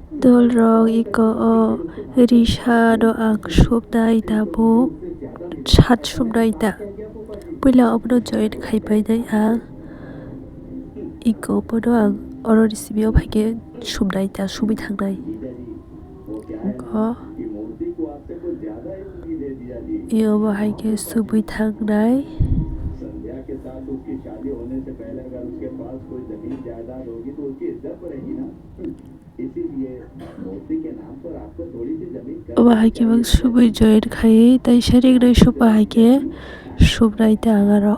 Dolrong iko Risha do ang subnai tabuk chat subnai ta pula obno join khaipai nai ang iko podo ang oro receive bhaike subnai ta subi thangnai ko iyo bhaike subi thangnai bhaike bang subi join khai tai sharing nai sub bhaike subnai ta angaro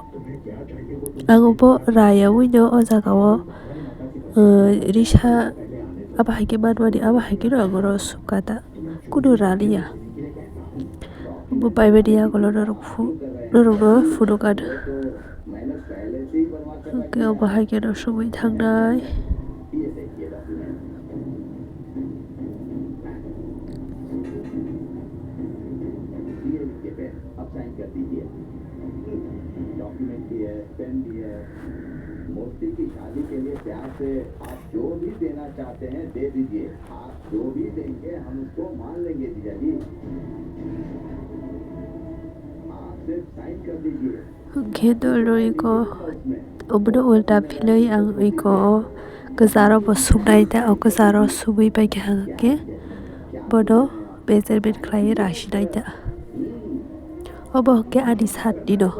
angobo raya window o jagao Risha abahake manwani abahake no angoro subkata kuno raliya bo paimani agolo norokno funukan ke abahake no subi thangnai मूर्ति की शादी के लिए प्यार से आप जो भी देना चाहते हैं दे दीजिए। आप जो भी देंगे हम उसको मान लेंगे जीजा जी। आप सिर्फ साइन कर दीजिए। Gedolo iko obno ulta pilai ang iko kezaro bo subnai ta o kezaro subi bai ke bodo measurement khlai rashinai ta obo ke ani sat dino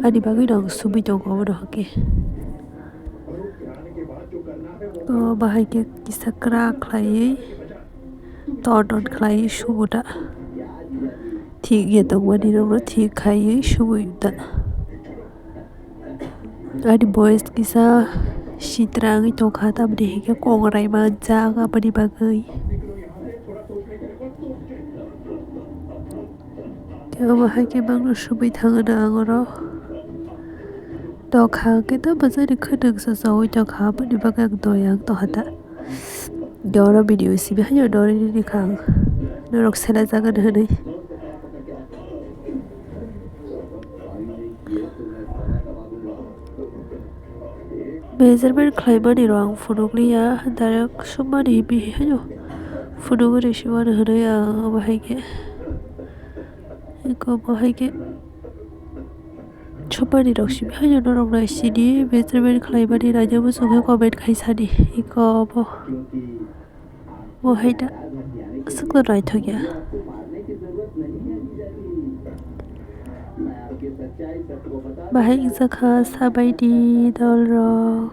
ani bagui dong subi dong obo ke o bahai ke kisakra khlai ton khlai subuta ঠিক ye dong wani ro ঠিক khai subuta ani boys kisa sitrang to khata bde ke kongrai ma jaga bani bagai ke bahai ke bang subi thangana angoro to kha ke to bazari khadang sa sawi to kha bani bagang to yang to hata dora video si bi hanyo dori ni khang norok sela jaga dhanai measurement khlaimani rong funukliya direct sumani bi hanyo funugore shiwan hanaya bahai ke iko bahai ke chopani rok shibi hanyo norok na sini measurement khlaimani raja bo songhe comment khaisani iko bo bahai da sakla rai thogya bahai zakha sabaidi dolrok